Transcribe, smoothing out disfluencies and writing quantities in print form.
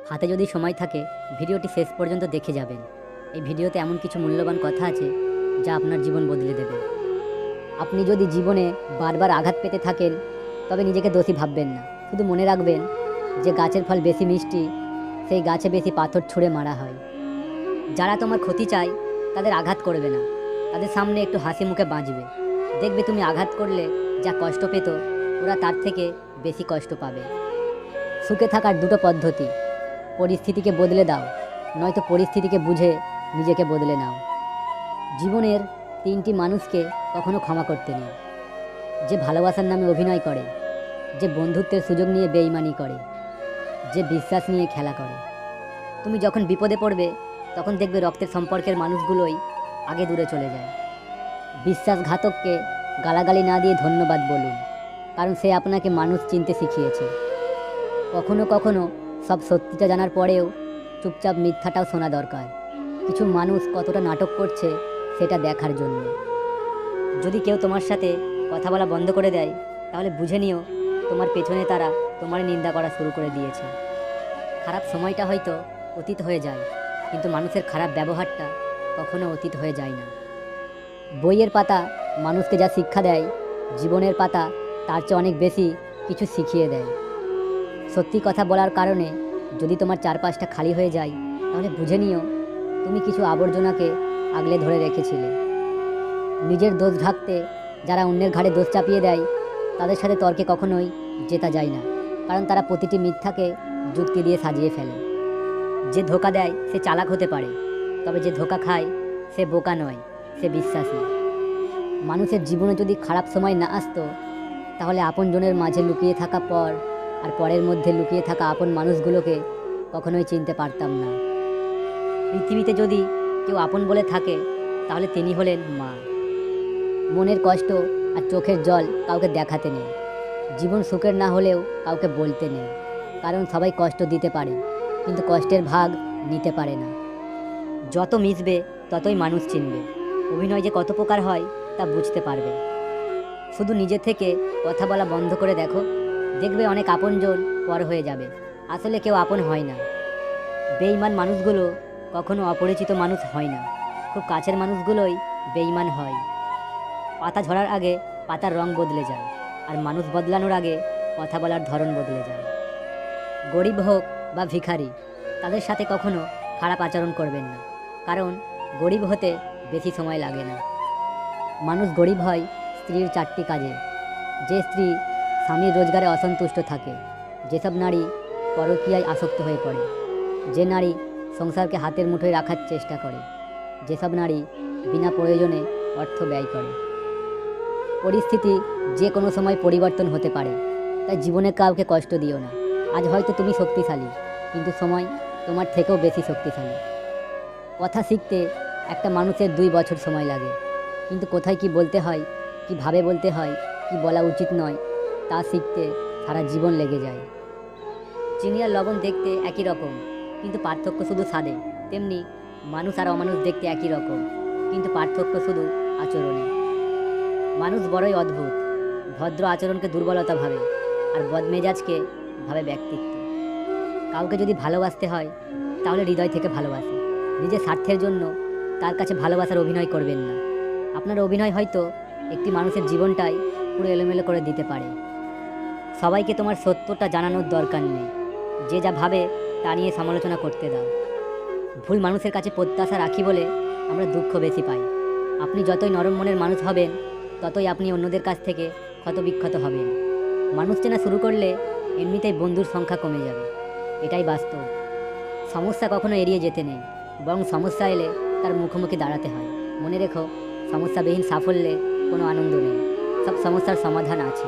হাতে যদি সময় থাকে ভিডিওটি শেষ পর্যন্ত দেখে যাবেন। এই ভিডিওতে এমন কিছু মূল্যবান কথা আছে যা আপনার জীবন বদলে দেবে। আপনি যদি জীবনে বারবার আঘাত পেতে থাকেন তবে নিজেকে দোষী ভাববেন না। শুধু মনে রাখবেন যে গাছের ফল বেশি মিষ্টি সেই গাছে বেশি পাথর ছুঁড়ে মারা হয়। যারা তোমার ক্ষতি চায় তাদের আঘাত করবে না, তাদের সামনে একটু হাসি মুখে বাঁচবে। দেখবে তুমি আঘাত করলে যা কষ্ট পেত ওরা তার থেকে বেশি কষ্ট পাবে। সুখে থাকার দুটো পদ্ধতি: পরিস্থিতিকে বদলে দাও, নয়তো পরিস্থিতিকে বুঝে নিজেকে বদলে নাও। জীবনের তিনটি মানুষকে কখনো ক্ষমা করতে নেই: যে ভালোবাসার নামে অভিনয় করে, যে বন্ধুত্বের সুযোগ নিয়ে বেইমানি করে, যে বিশ্বাস নিয়ে খেলা করে। তুমি যখন বিপদে পড়বে তখন দেখবে রক্তের সম্পর্কের মানুষগুলোই আগে দূরে চলে যায়। বিশ্বাসঘাতককে গালাগালি না দিয়ে ধন্যবাদ বলুন, কারণ সে আপনাকে মানুষ চিনতে শিখিয়েছে। কখনো কখনো সব সত্যিটা জানার পরেও চুপচাপ মিথ্যাটাও শোনা দরকার। কিছু মানুষ কতটা নাটক করছে সেটা দেখার জন্য। যদি কেউ তোমার সাথে কথা বলা বন্ধ করে দেয় তাহলে বুঝে নিও তোমার পেছনে তারা তোমার নিন্দা করা শুরু করে দিয়েছে। খারাপ সময়টা হয়তো অতীত হয়ে যায়, কিন্তু মানুষের খারাপ ব্যবহারটা কখনো অতীত হয়ে যায় না। বইয়ের পাতা মানুষকে যা শিক্ষা দেয়, জীবনের পাতা তার চেয়ে অনেক বেশি কিছু শিখিয়ে দেয়। সত্যি কথা বলার কারণে যদি তোমার চারপাশটা খালি হয়ে যায় তাহলে বুঝে নিও তুমি কিছু আবর্জনাকে আগলে ধরে রেখেছিলে। নিজের দোষ ঢাকতে যারা অন্যের ঘাড়ে দোষ চাপিয়ে দেয় তাদের সাথে তর্কে কখনোই জেতা যায় না, কারণ তারা প্রতিটি মিথ্যাকে যুক্তি দিয়ে সাজিয়ে ফেলে। যে ধোঁকা দেয় সে চালাক হতে পারে, তবে যে ধোঁকা খায় সে বোকা নয়, সে বিশ্বাসী। মানুষের জীবনে যদি খারাপ সময় না আসতো তাহলে আপনজনের মাঝে লুকিয়ে থাকা পর আর পরের মধ্যে লুকিয়ে থাকা আপন মানুষগুলোকে কখনোই চিনতে পারতাম না। পৃথিবীতে যদি কেউ আপন বলে থাকে তাহলে তিনি হলেন মা। মনের কষ্ট আর চোখের জল কাউকে দেখাতে নেই, জীবন সুখের না হলেও কাউকে বলতে নেই, কারণ সবাই কষ্ট দিতে পারে কিন্তু কষ্টের ভাগ নিতে পারে না। যত মিশবে ততই মানুষ চিনবে। অভিনয় যে কত প্রকার হয় তা বুঝতে পারবে। শুধু নিজে থেকে কথা বলা বন্ধ করে দেখো, দেখবে অনেক আপনজন পর হয়ে যাবে। আসলে কেউ আপন হয় না। বেঈমান মানুষগুলো কখনো অপরিচিত মানুষ হয় না, খুব কাছের মানুষগুলোই বেঈমান হয়। পাতা ঝরার আগে পাতার রং বদলে যায়, আর মানুষ বদলানোর আগে কথা বলার ধরন বদলে যায়। গরিব হোক বা ভিখারি, তাদের সাথে কখনো খারাপ আচরণ করবেন না, কারণ গরিব হতে বেশি সময় লাগে না। মানুষ গরিব হয় স্ত্রীর চারটি কাজে: যে স্ত্রী স্বামীর রোজগারে অসন্তুষ্ট থাকে, যেসব নারী পরকীয়ায় আসক্ত হয়ে পড়ে, যে নারী সংসারকে হাতের মুঠোয় রাখার চেষ্টা করে, যেসব নারী বিনা প্রয়োজনে অর্থ ব্যয় করে। পরিস্থিতি যে কোনো সময় পরিবর্তন হতে পারে, তাই জীবনে কাউকে কষ্ট দিও না। আজ হয়তো তুমি শক্তিশালী, কিন্তু সময় তোমার থেকেও বেশি শক্তিশালী। কথা শিখতে একটা মানুষের 2 বছর সময় লাগে, কিন্তু কোথায় কি বলতে হয়, কীভাবে বলতে হয়, কি বলা উচিত নয় তা শিখতে সারা জীবন লেগে যায়। চিনি আর লবণ দেখতে একই রকম, কিন্তু পার্থক্য শুধু স্বাদে। তেমনি মানুষ আর অমানুষ দেখতে একই রকম, কিন্তু পার্থক্য শুধু আচরণে। মানুষ বড়ই অদ্ভুত, ভদ্র আচরণকে দুর্বলতা ভাবে আর বদমেজাজকে ভাবে ব্যক্তিত্ব। কাউকে যদি ভালোবাসতে হয় তাহলে হৃদয় থেকে ভালোবাসে। নিজের স্বার্থের জন্য তার কাছে ভালোবাসার অভিনয় করবেন না। আপনার অভিনয় হয়তো একটি মানুষের জীবনটাই পুরো এলোমেলো করে দিতে পারে। সবাইকে তোমার সত্যটা জানানোর দরকার নেই, যে যা ভাবে তা নিয়ে সমালোচনা করতে দাও। ভুল মানুষের কাছে প্রত্যাশা রাখি বলে আমরা দুঃখ বেশি পাই। আপনি যতই নরম মনের মানুষ হবেন ততই আপনি অন্যদের কাছ থেকে ক্ষতবিক্ষত হবেন। মানুষ চেনা শুরু করলে এমনিতেই বন্ধুর সংখ্যা কমে যাবে, এটাই বাস্তব। সমস্যা কখনো এড়িয়ে যেতে নেই, বরং সমস্যা এলে তার মুখোমুখি দাঁড়াতে হয়। মনে রেখো, সমস্যাবিহীন সাফল্যে কোনো আনন্দ নেই, সব সমস্যার সমাধান আছে।